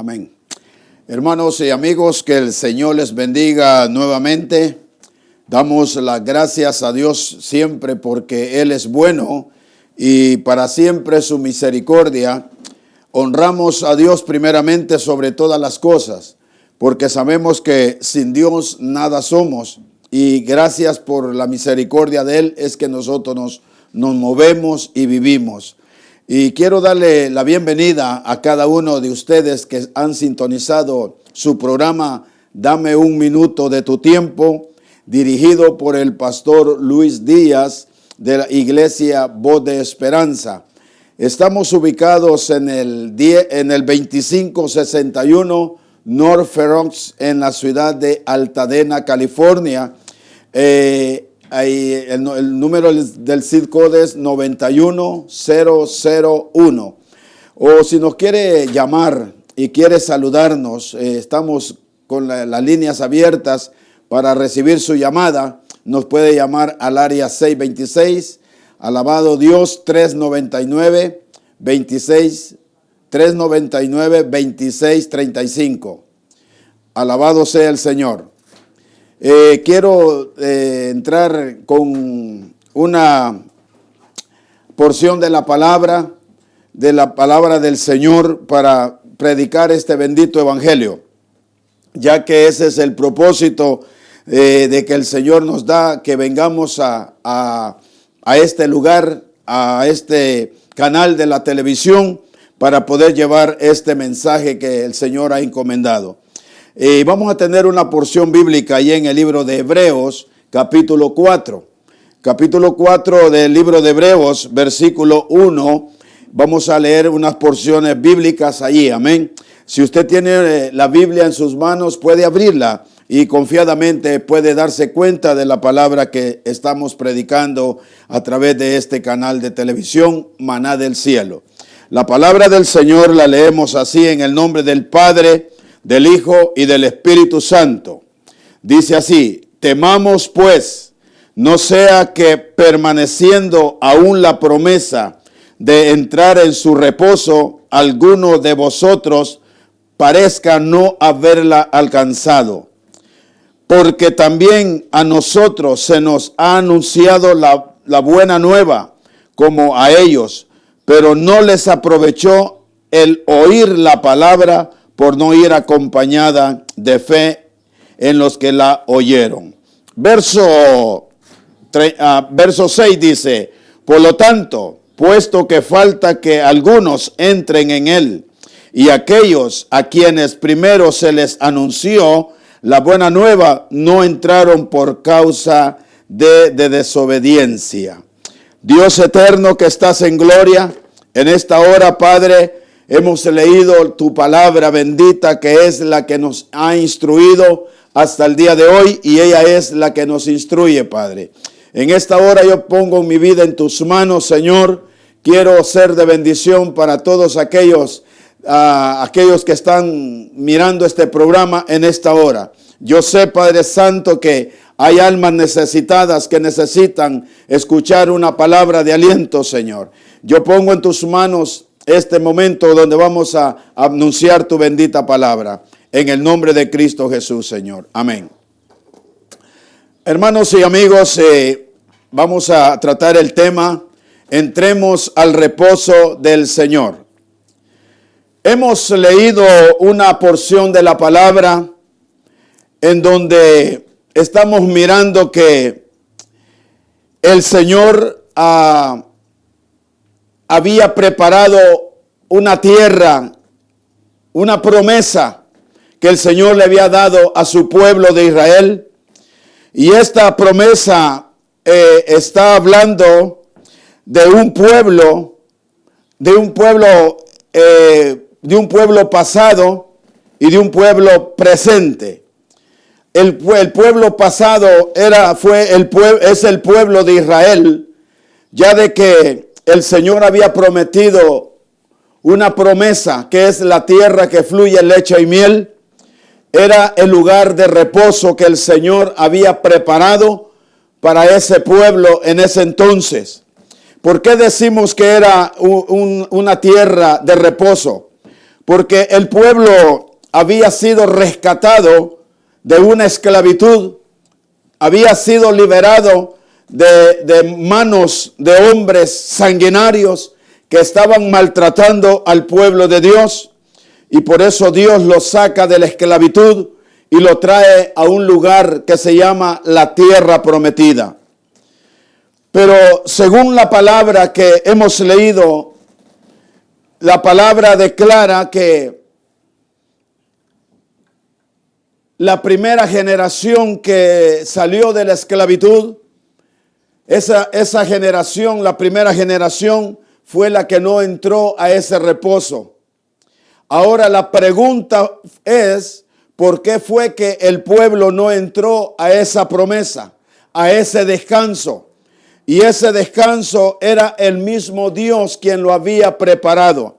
Amén. Hermanos y amigos, que el Señor les bendiga nuevamente. Damos las gracias a Dios siempre porque Él es bueno y para siempre su misericordia. Honramos a Dios primeramente sobre todas las cosas, porque sabemos que sin Dios nada somos. Y gracias por la misericordia de Él es que nosotros nos movemos y vivimos. Y quiero darle la bienvenida a cada uno de ustedes que han sintonizado su programa Dame un minuto de tu tiempo, dirigido por el pastor Luis Díaz de la iglesia Voz de Esperanza. Estamos ubicados en el 2561 North Fair Oaks en la ciudad de Altadena, California. El número del zip code es 91001. O si nos quiere llamar y quiere saludarnos, estamos con las líneas abiertas para recibir su llamada. Nos puede llamar al área 626, alabado Dios, 399-2635. Alabado sea el Señor. Quiero entrar con una porción de la palabra del Señor para predicar este bendito evangelio, ya que ese es el propósito de que el Señor nos da, que vengamos a este lugar, a este canal de la televisión, para poder llevar este mensaje que el Señor ha encomendado. Vamos a tener una porción bíblica ahí en el libro de Hebreos, capítulo 4. Capítulo 4 del libro de Hebreos, versículo 1. Vamos a leer unas porciones bíblicas allí, amén. Si usted tiene la Biblia en sus manos, puede abrirla y confiadamente puede darse cuenta de la palabra que estamos predicando a través de este canal de televisión, Maná del Cielo. La palabra del Señor la leemos así en el nombre del Padre, del Hijo y del Espíritu Santo. Dice así: temamos pues, no sea que permaneciendo aún la promesa de entrar en su reposo, alguno de vosotros parezca no haberla alcanzado. Porque también a nosotros se nos ha anunciado la buena nueva, como a ellos, pero no les aprovechó el oír la palabra por no ir acompañada de fe en los que la oyeron. Verso 6 dice: por lo tanto, puesto que falta que algunos entren en él, y aquellos a quienes primero se les anunció la buena nueva no entraron por causa de desobediencia. Dios eterno que estás en gloria, en esta hora, Padre, hemos leído tu palabra bendita, que es la que nos ha instruido hasta el día de hoy, y ella es la que nos instruye, Padre. En esta hora yo pongo mi vida en tus manos, Señor. Quiero ser de bendición para todos aquellos que están mirando este programa en esta hora. Yo sé, Padre Santo, que hay almas necesitadas que necesitan escuchar una palabra de aliento, Señor. Yo pongo en tus manos este momento donde vamos a anunciar tu bendita palabra. En el nombre de Cristo Jesús, Señor. Amén. Hermanos y amigos, vamos a tratar el tema: entremos al reposo del Señor. Hemos leído una porción de la palabra en donde estamos mirando que el Señor había preparado una tierra, una promesa que el Señor le había dado a su pueblo de Israel. Y esta promesa está hablando de un pueblo pasado y de un pueblo presente. El pueblo pasado es el pueblo de Israel, ya de que el Señor había prometido una promesa, que es la tierra que fluye leche y miel. Era el lugar de reposo que el Señor había preparado para ese pueblo en ese entonces. ¿Por qué decimos que era una tierra de reposo? porque el pueblo había sido rescatado de una esclavitud, había sido liberado de manos de hombres sanguinarios que estaban maltratando al pueblo de Dios, y por eso Dios lo saca de la esclavitud y lo trae a un lugar que se llama la tierra prometida. Pero según la palabra que hemos leído, la palabra declara que la primera generación que salió de la esclavitud, esa generación, la primera generación, fue la que no entró a ese reposo. Ahora la pregunta es, ¿por qué fue que el pueblo no entró a esa promesa, a ese descanso? Y ese descanso era el mismo Dios quien lo había preparado.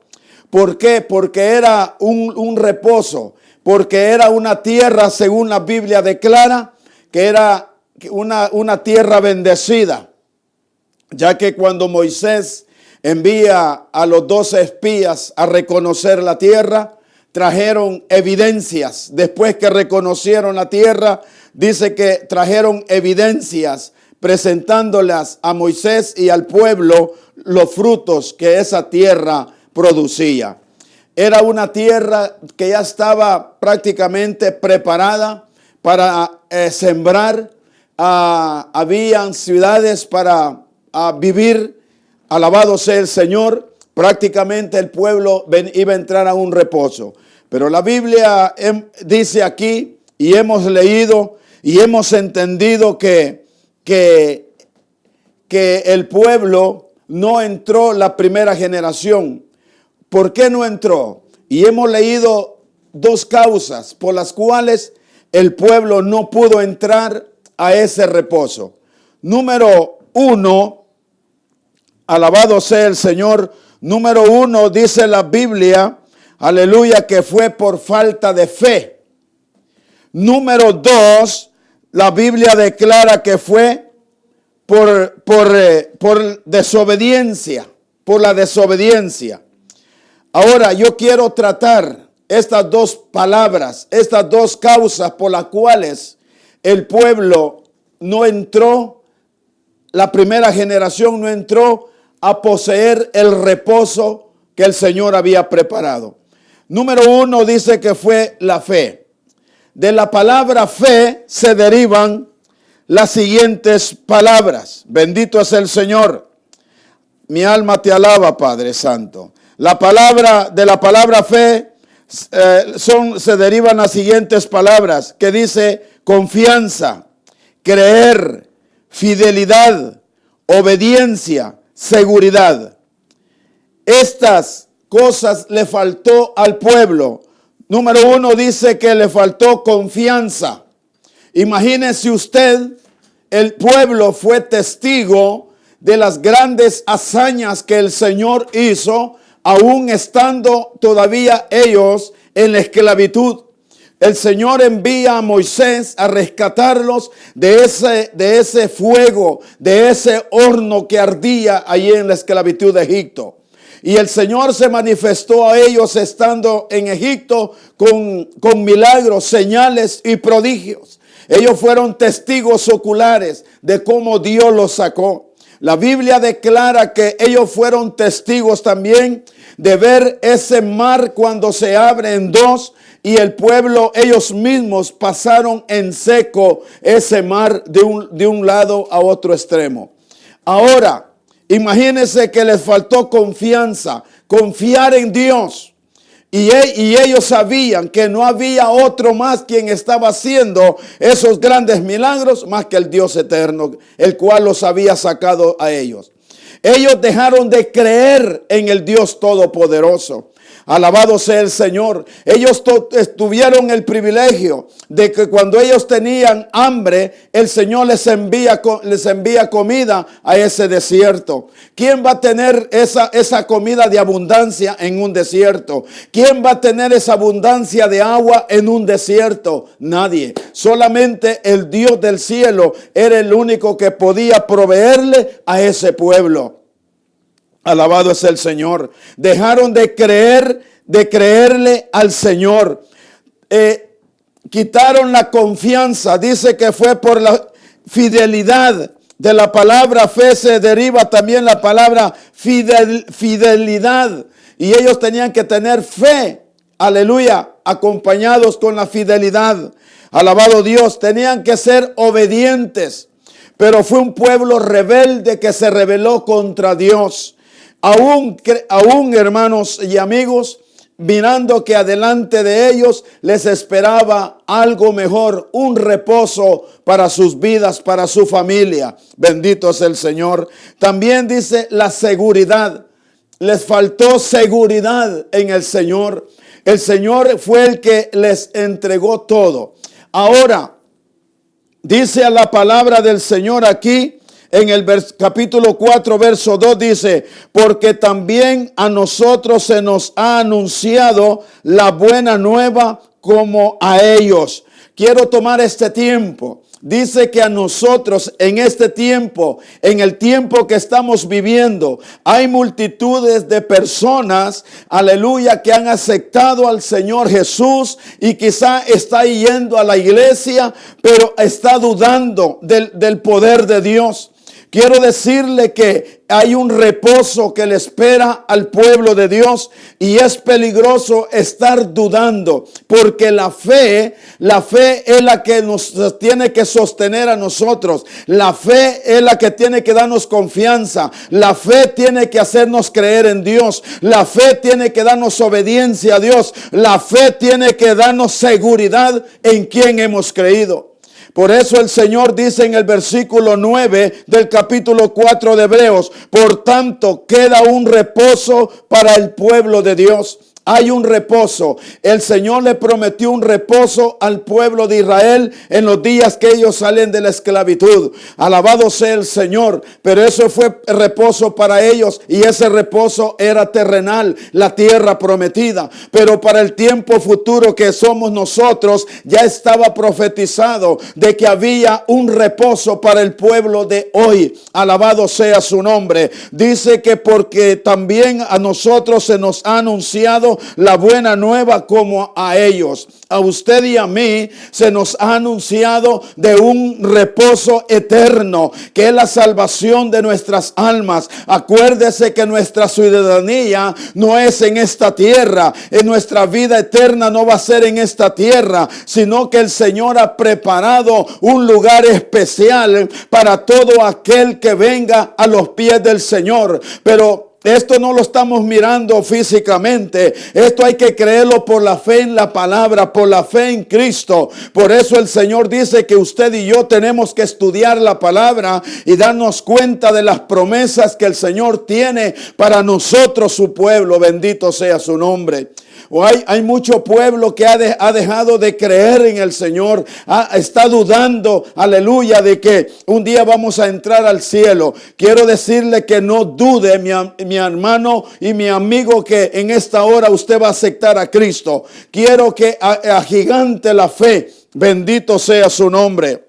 ¿Por qué? Porque era un reposo, porque era una tierra, según la Biblia declara, que era una tierra bendecida, ya que cuando Moisés envía a los 12 espías a reconocer la tierra, trajeron evidencias. Después que reconocieron la tierra, dice que trajeron evidencias presentándolas a Moisés y al pueblo los frutos que esa tierra producía. Era una tierra que ya estaba prácticamente preparada para sembrar. Habían ciudades para vivir. Alabado sea el Señor. Prácticamente el pueblo iba a entrar a un reposo. Pero la Biblia dice aquí, y hemos leído y hemos entendido que el pueblo no entró la primera generación. ¿Por qué no entró? Y hemos leído dos causas por las cuales el pueblo no pudo entrar a ese reposo. Número uno, alabado sea el Señor. Número uno, dice la Biblia, aleluya, que fue por falta de fe. Número dos, la Biblia declara que fue por desobediencia, por la desobediencia. Ahora yo quiero tratar estas dos palabras, estas dos causas por las cuales el pueblo no entró, la primera generación no entró a poseer el reposo que el Señor había preparado. Número uno, dice que fue la fe. De la palabra fe se derivan las siguientes palabras. Bendito es el Señor. Mi alma te alaba, Padre Santo. De la palabra fe se derivan las siguientes palabras que dice confianza, creer, fidelidad, obediencia, seguridad. Estas cosas le faltó al pueblo. Número uno, dice que le faltó confianza. Imagínese usted, el pueblo fue testigo de las grandes hazañas que el Señor hizo, aún estando todavía ellos en la esclavitud. El Señor envía a Moisés a rescatarlos de ese fuego, de ese horno que ardía allí en la esclavitud de Egipto. Y el Señor se manifestó a ellos estando en Egipto con milagros, señales y prodigios. Ellos fueron testigos oculares de cómo Dios los sacó. La Biblia declara que ellos fueron testigos también de ver ese mar cuando se abre en dos y el pueblo, ellos mismos pasaron en seco ese mar de un lado a otro extremo. Ahora, imagínense que les faltó confianza, confiar en Dios. Y ellos sabían que no había otro más quien estaba haciendo esos grandes milagros más que el Dios eterno, el cual los había sacado a ellos. Ellos dejaron de creer en el Dios todopoderoso. Alabado sea el Señor. Ellos tuvieron el privilegio de que cuando ellos tenían hambre, el Señor les envía comida a ese desierto. ¿Quién va a tener esa comida de abundancia en un desierto? ¿Quién va a tener esa abundancia de agua en un desierto? Nadie. Solamente el Dios del cielo era el único que podía proveerle a ese pueblo. Alabado es el Señor. Dejaron de creer de creerle al Señor. Quitaron la confianza. Dice que fue por la fidelidad. De la palabra fe se deriva también la palabra fidelidad. Y ellos tenían que tener fe, aleluya, acompañados con la fidelidad. Alabado Dios, tenían que ser obedientes. Pero fue un pueblo rebelde que se rebeló contra Dios. Aún hermanos y amigos, mirando que adelante de ellos les esperaba algo mejor, un reposo para sus vidas, para su familia. Bendito es el Señor. También dice la seguridad. Les faltó seguridad en el Señor. El Señor fue el que les entregó todo. Ahora, dice a la palabra del Señor aquí, en el capítulo 4, verso 2 dice, porque también a nosotros se nos ha anunciado la buena nueva como a ellos. Quiero tomar este tiempo. Dice que a nosotros en este tiempo, en el tiempo que estamos viviendo, hay multitudes de personas, aleluya, que han aceptado al Señor Jesús y quizá está yendo a la iglesia, pero está dudando del poder de Dios. Quiero decirle que hay un reposo que le espera al pueblo de Dios y es peligroso estar dudando, porque la fe es la que nos tiene que sostener a nosotros. La fe es la que tiene que darnos confianza. La fe tiene que hacernos creer en Dios. La fe tiene que darnos obediencia a Dios. La fe tiene que darnos seguridad en quien hemos creído. Por eso el Señor dice en el versículo 9 del capítulo 4 de Hebreos, por tanto queda un reposo para el pueblo de Dios. Hay un reposo. El Señor le prometió un reposo al pueblo de Israel en los días que ellos salen de la esclavitud. Alabado sea el Señor. Pero eso fue reposo para ellos y ese reposo era terrenal, la tierra prometida. Pero para el tiempo futuro que somos nosotros, ya estaba profetizado de que había un reposo para el pueblo de hoy. Alabado sea su nombre. Dice que porque también a nosotros se nos ha anunciado la buena nueva como a ellos. A usted y a mí se nos ha anunciado de un reposo eterno, que es la salvación de nuestras almas. Acuérdese que nuestra ciudadanía no es en esta tierra. En nuestra vida eterna no va a ser en esta tierra, sino que el Señor ha preparado un lugar especial para todo aquel que venga a los pies del Señor. Pero esto no lo estamos mirando físicamente. Esto hay que creerlo por la fe en la palabra, por la fe en Cristo. Por eso el Señor dice que usted y yo tenemos que estudiar la palabra y darnos cuenta de las promesas que el Señor tiene para nosotros, su pueblo. Bendito sea su nombre. Hay mucho pueblo que ha dejado de creer en el Señor. Está dudando, aleluya, de que un día vamos a entrar al cielo. Quiero decirle que no dude, mi hermano y mi amigo, que en esta hora usted va a aceptar a Cristo. Quiero que agigante la fe. Bendito sea su nombre.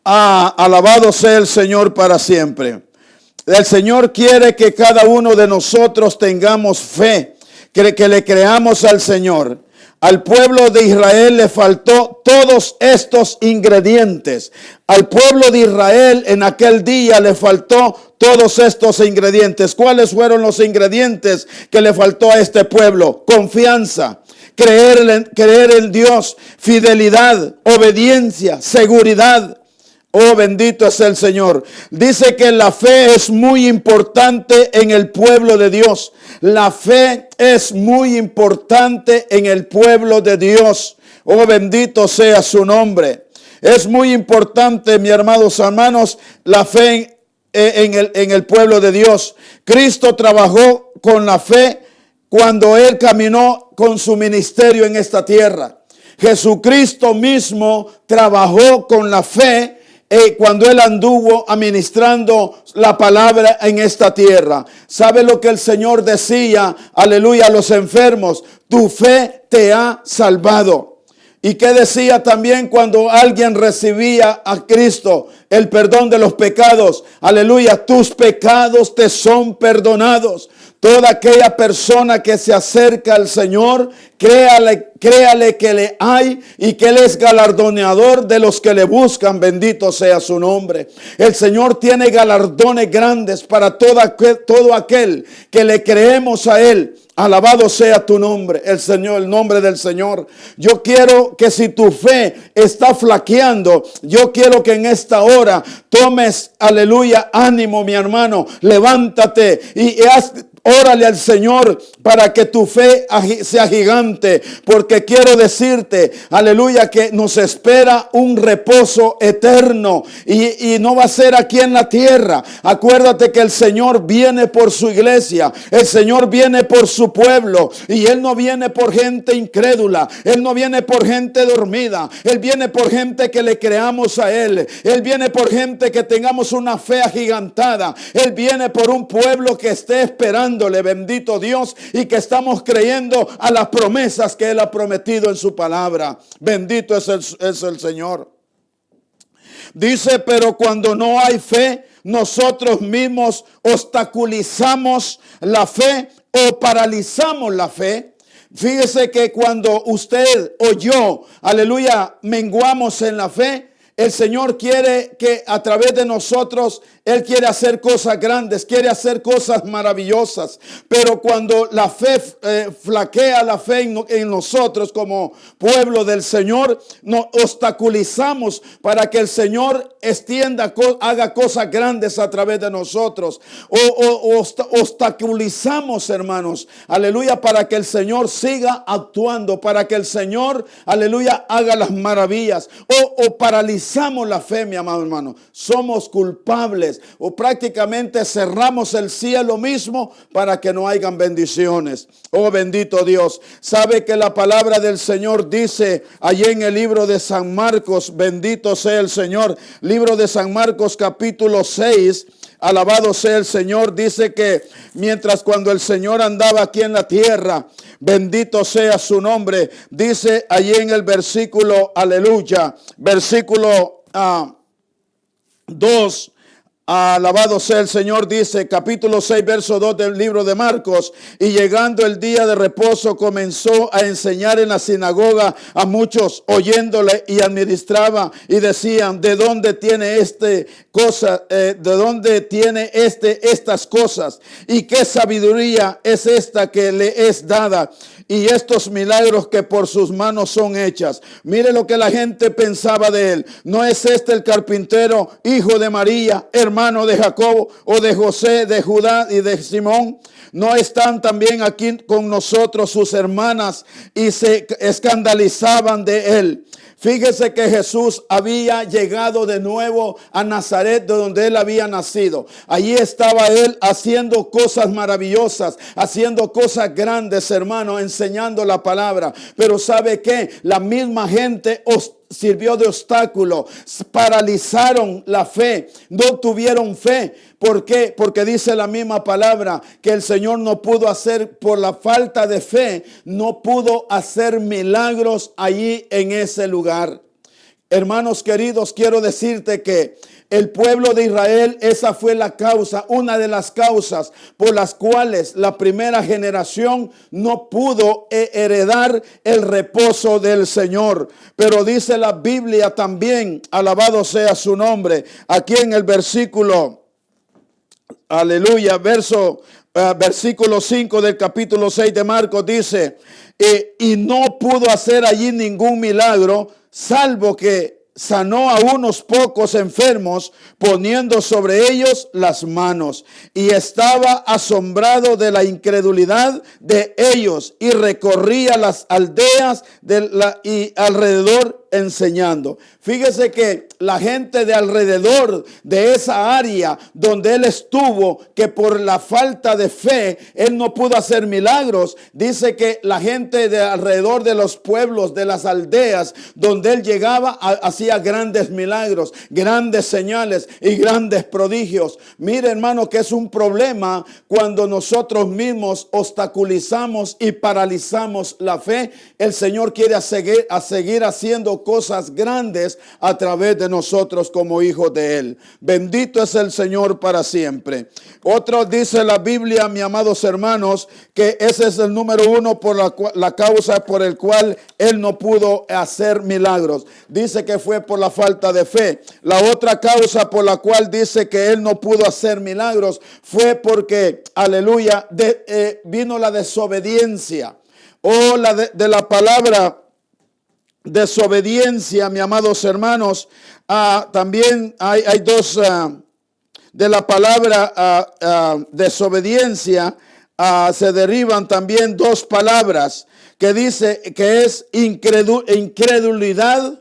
Alabado sea el Señor para siempre. El Señor quiere que cada uno de nosotros tengamos fe, que le creamos al Señor. Al pueblo de Israel le faltó todos estos ingredientes. Al pueblo de Israel en aquel día le faltó todos estos ingredientes. ¿Cuáles fueron los ingredientes que le faltó a este pueblo? Confianza, creer en Dios, fidelidad, obediencia, seguridad. Oh, bendito es el Señor. Dice que la fe es muy importante en el pueblo de Dios. La fe es muy importante en el pueblo de Dios. Oh, bendito sea su nombre. Es muy importante, mis hermanos, la fe en el pueblo de Dios. Cristo trabajó con la fe cuando Él caminó con su ministerio en esta tierra. Jesucristo mismo trabajó con la fe cuando Él anduvo administrando la palabra en esta tierra. ¿Sabe lo que el Señor decía? Aleluya, a los enfermos: tu fe te ha salvado. ¿Y qué decía también cuando alguien recibía a Cristo? El perdón de los pecados. Aleluya, tus pecados te son perdonados. Toda aquella persona que se acerca al Señor, créale que le hay y que Él es galardoneador de los que le buscan. Bendito sea su nombre. El Señor tiene galardones grandes para todo aquel que le creemos a Él. Alabado sea tu nombre, el Señor, el nombre del Señor. Yo quiero que si tu fe está flaqueando, yo quiero que en esta hora tomes, aleluya, ánimo, mi hermano. Levántate y órale al Señor para que tu fe sea gigante, porque quiero decirte, aleluya, que nos espera un reposo eterno y no va a ser aquí en la tierra. Acuérdate que el Señor viene por su iglesia, el Señor viene por su pueblo y Él no viene por gente incrédula, Él no viene por gente dormida, Él viene por gente que le creamos a Él, Él viene por gente que tengamos una fe agigantada, Él viene por un pueblo que esté esperando. Bendito Dios, y que estamos creyendo a las promesas que Él ha prometido en su palabra. Bendito es el Señor. Dice, pero cuando no hay fe, nosotros mismos obstaculizamos la fe o paralizamos la fe. Fíjese que cuando usted o yo, aleluya, menguamos en la fe, el Señor quiere que a través de nosotros, Él quiere hacer cosas grandes, quiere hacer cosas maravillosas. Pero cuando la fe flaquea la fe en nosotros como pueblo del Señor, nos obstaculizamos para que el Señor haga cosas grandes a través de nosotros. Obstaculizamos, hermanos, aleluya, para que el Señor siga actuando, para que el Señor, aleluya, haga las maravillas. O paralizamos la fe, mi amado hermano. Somos culpables o prácticamente cerramos el cielo mismo para que no hayan bendiciones. Oh, bendito Dios. Sabe que la palabra del Señor dice allí en el libro de San Marcos, bendito sea el Señor, libro de San Marcos capítulo 6. Alabado sea el Señor. Dice que mientras cuando el Señor andaba aquí en la tierra, bendito sea su nombre. Dice allí en el versículo, aleluya, versículo 2. Alabado sea el Señor, dice capítulo 6, verso 2 del libro de Marcos. Y llegando el día de reposo, comenzó a enseñar en la sinagoga a muchos, oyéndole, y administraba, y decían, ¿de dónde tiene estas cosas? ¿Y qué sabiduría es esta que le es dada? Y estos milagros que por sus manos son hechas. Mire lo que la gente pensaba de él. ¿No es este el carpintero, hijo de María, hermano de Jacobo, o de José, de Judá y de Simón? ¿No están también aquí con nosotros sus hermanas? Y se escandalizaban de él. Fíjese que Jesús había llegado de nuevo a Nazaret, de donde él había nacido. Allí estaba él haciendo cosas maravillosas, haciendo cosas grandes, hermano, enseñando la palabra. Pero ¿sabe qué? La misma gente sirvió de obstáculo, paralizaron la fe, no tuvieron fe. ¿Por qué? Porque dice la misma palabra que el Señor no pudo hacer, por la falta de fe, no pudo hacer milagros allí en ese lugar. Hermanos queridos, quiero decirte que el pueblo de Israel, esa fue la causa, una de las causas por las cuales la primera generación no pudo heredar el reposo del Señor. Pero dice la Biblia también, alabado sea su nombre, aquí en el versículo, aleluya, versículo 5 del capítulo 6 de Marcos dice, y no pudo hacer allí ningún milagro, salvo que sanó a unos pocos enfermos poniendo sobre ellos las manos. Y estaba asombrado de la incredulidad de ellos y recorría las aldeas y alrededor enseñando. Fíjese que la gente de alrededor de esa área donde él estuvo, que por la falta de fe él no pudo hacer milagros, dice que la gente de alrededor de los pueblos, de las aldeas donde él llegaba, hacía grandes milagros, grandes señales y grandes prodigios. Mire, hermano, que es un problema cuando nosotros mismos obstaculizamos y paralizamos la fe. El Señor quiere seguir haciendo haciendo cosas grandes a través de nosotros como hijos de Él. Bendito es el Señor para siempre. Otro dice la Biblia, mis amados hermanos, que ese es el número uno por la causa por el cual Él no pudo hacer milagros. Dice que fue por la falta de fe. La otra causa por la cual dice que Él no pudo hacer milagros fue porque, aleluya, vino la desobediencia. O de la palabra desobediencia, mis amados hermanos, también hay dos, de la palabra desobediencia, se derivan también dos palabras que dice que es incredulidad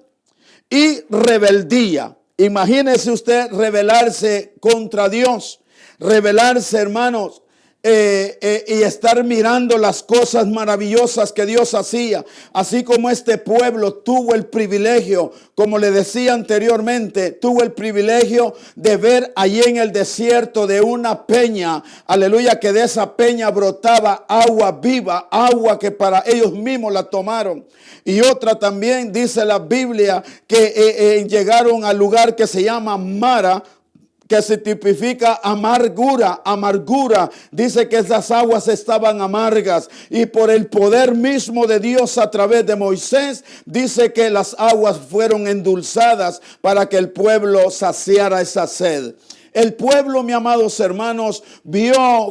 y rebeldía. Imagínese usted rebelarse contra Dios, rebelarse, hermanos, y estar mirando las cosas maravillosas que Dios hacía, así como este pueblo tuvo el privilegio, como le decía anteriormente, tuvo el privilegio de ver allí en el desierto de una peña, aleluya, que de esa peña brotaba agua viva, agua que para ellos mismos la tomaron. Y otra también dice la Biblia que llegaron al lugar que se llama Mara, que se tipifica amargura. Dice que esas aguas estaban amargas y por el poder mismo de Dios a través de Moisés, dice que las aguas fueron endulzadas para que el pueblo saciara esa sed. El pueblo, mis amados hermanos,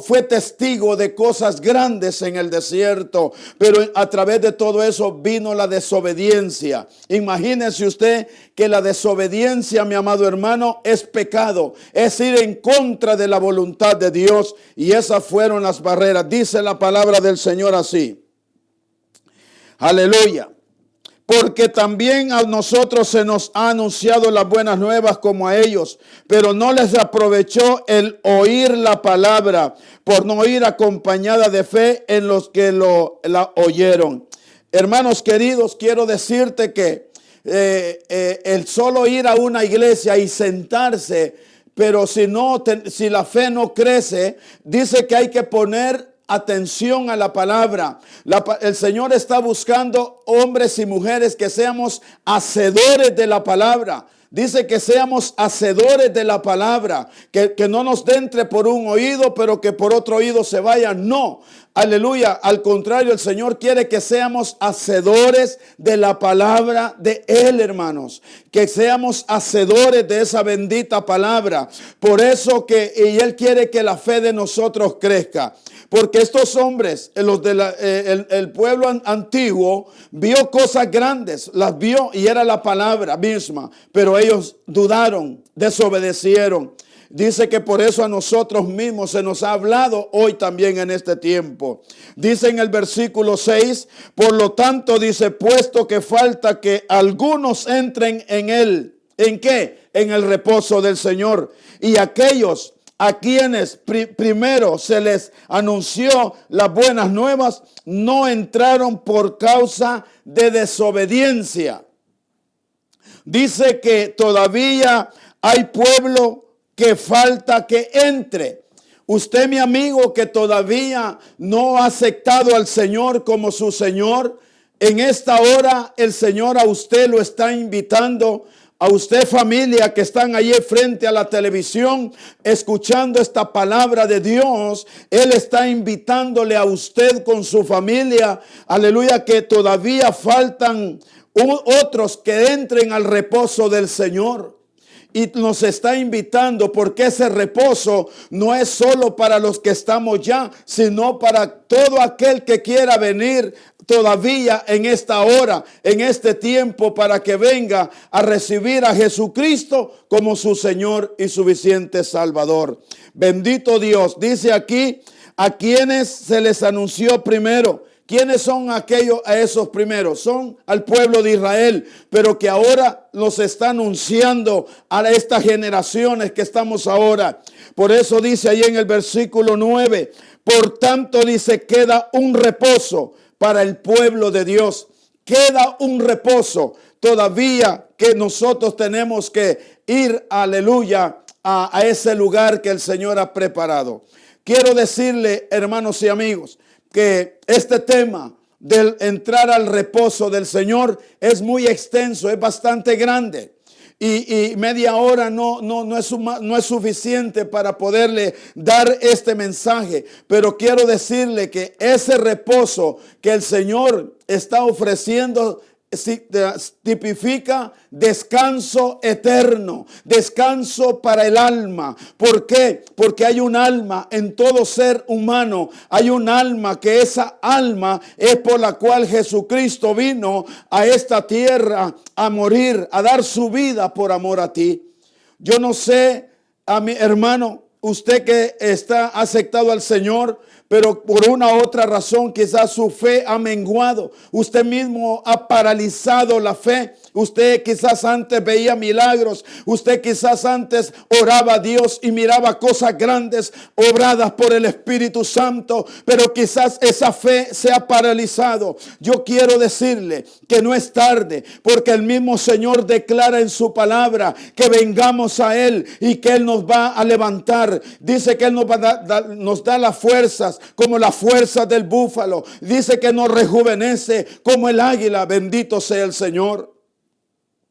fue testigo de cosas grandes en el desierto, pero a través de todo eso vino la desobediencia. Imagínese usted que la desobediencia, mi amado hermano, es pecado, es ir en contra de la voluntad de Dios, y esas fueron las barreras. Dice la palabra del Señor así. Aleluya. Porque también a nosotros se nos ha anunciado las buenas nuevas como a ellos, pero no les aprovechó el oír la palabra, por no ir acompañada de fe en los que la oyeron. Hermanos queridos, quiero decirte que el solo ir a una iglesia y sentarse, pero si la fe no crece, dice que hay que poner atención a la palabra. El Señor está buscando hombres y mujeres que seamos hacedores de la palabra. Dice que seamos hacedores de la palabra, que no nos entre por un oído, pero que por otro oído se vaya. No, aleluya. Al contrario, el Señor quiere que seamos hacedores de la palabra de Él, hermanos. Que seamos hacedores de esa bendita palabra. Por eso y Él quiere que la fe de nosotros crezca. Porque estos hombres, el pueblo antiguo, vio cosas grandes, las vio y era la palabra misma, pero ellos dudaron, desobedecieron. Dice que por eso a nosotros mismos se nos ha hablado hoy también en este tiempo. Dice en el versículo 6, por lo tanto dice, puesto que falta que algunos entren en él. ¿En qué? En el reposo del Señor. Y aquellos a quienes primero se les anunció las buenas nuevas, no entraron por causa de desobediencia. Dice que todavía hay pueblo que falta que entre. Usted, mi amigo, que todavía no ha aceptado al Señor como su Señor, en esta hora el Señor a usted lo está invitando. A usted, familia, que están allí frente a la televisión escuchando esta palabra de Dios, Él está invitándole a usted con su familia, aleluya, que todavía faltan otros que entren al reposo del Señor. Y nos está invitando, porque ese reposo no es solo para los que estamos ya, sino para todo aquel que quiera venir todavía en esta hora, en este tiempo, para que venga a recibir a Jesucristo como su Señor y suficiente Salvador. Bendito Dios. Dice aquí, a quienes se les anunció primero. ¿Quiénes son a esos primeros? Son al pueblo de Israel, pero que ahora nos está anunciando a estas generaciones que estamos ahora. Por eso dice ahí en el versículo 9, por tanto dice, queda un reposo para el pueblo de Dios. Queda un reposo todavía que nosotros tenemos que ir, aleluya, a ese lugar que el Señor ha preparado. Quiero decirle, hermanos y amigos, que este tema del entrar al reposo del Señor es muy extenso, es bastante grande. Y media hora no es suficiente para poderle dar este mensaje. Pero quiero decirle que ese reposo que el Señor está ofreciendo tipifica descanso eterno, descanso para el alma. ¿Por qué? Porque hay un alma en todo ser humano. Hay un alma, que esa alma es por la cual Jesucristo vino a esta tierra a morir, a dar su vida por amor a ti. Yo no sé, a mi hermano, usted que está aceptado al Señor, pero por una u otra razón quizás su fe ha menguado. Usted mismo ha paralizado la fe. Usted quizás antes veía milagros. Usted quizás antes oraba a Dios y miraba cosas grandes obradas por el Espíritu Santo. Pero quizás esa fe se ha paralizado. Yo quiero decirle que no es tarde, porque el mismo Señor declara en su palabra que vengamos a Él y que Él nos va a levantar. Dice que Él nos da las fuerzas como la fuerza del búfalo. Dice que nos rejuvenece como el águila. Bendito sea el Señor.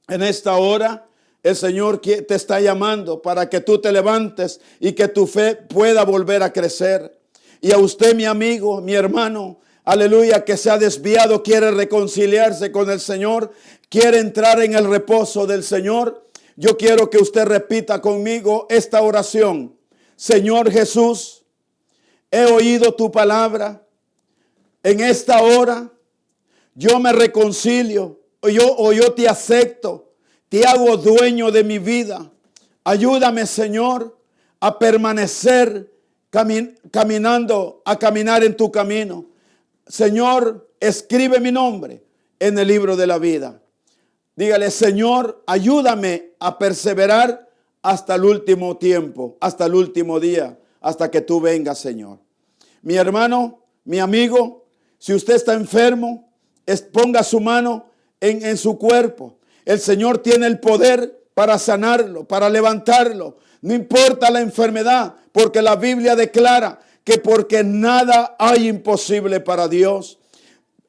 En esta hora el Señor te está llamando para que tú te levantes y que tu fe pueda volver a crecer. Y a usted, mi amigo, mi hermano, aleluya, que se ha desviado, quiere reconciliarse con el Señor, quiere entrar en el reposo del Señor. Yo quiero que usted repita conmigo esta oración. Señor Jesús, he oído tu palabra. En esta hora yo me reconcilio. Yo te acepto, te hago dueño de mi vida. Ayúdame, Señor, a permanecer caminando, a caminar en tu camino. Señor, escribe mi nombre en el libro de la vida. Dígale, Señor, ayúdame a perseverar hasta el último tiempo, hasta el último día, hasta que tú vengas, Señor. Mi hermano, mi amigo, si usted está enfermo, ponga su mano en su cuerpo. El Señor tiene el poder para sanarlo, para levantarlo. No importa la enfermedad, porque la Biblia declara que porque nada hay imposible para Dios.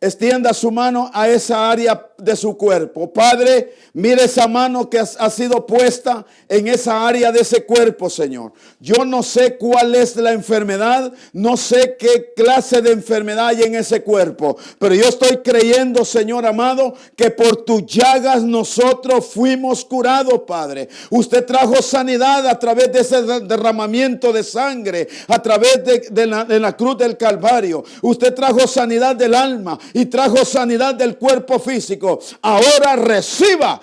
Extienda su mano a esa área de su cuerpo. Padre, mire esa mano que ha sido puesta en esa área de ese cuerpo, Señor. Yo no sé cuál es la enfermedad, no sé qué clase de enfermedad hay en ese cuerpo, pero yo estoy creyendo, Señor amado, que por tus llagas nosotros fuimos curados, Padre. Usted trajo sanidad a través de ese derramamiento de sangre, a través de la cruz del Calvario. Usted trajo sanidad del alma y trajo sanidad del cuerpo físico. Ahora reciba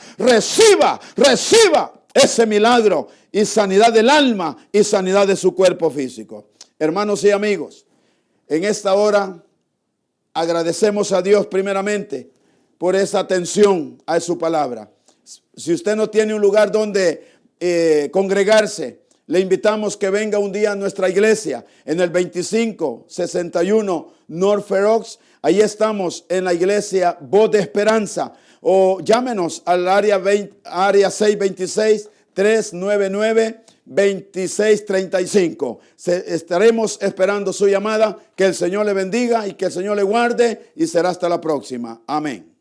ese milagro y sanidad del alma y sanidad de su cuerpo físico. Hermanos y amigos, en esta hora agradecemos a Dios primeramente por esa atención a su palabra. Si usted no tiene un lugar donde congregarse, le invitamos que venga un día a nuestra iglesia en el 2561 North Fair Oaks. Ahí estamos en la iglesia Voz de Esperanza. O llámenos al área 626-399-2635. Estaremos esperando su llamada. Que el Señor le bendiga y que el Señor le guarde. Y será hasta la próxima. Amén.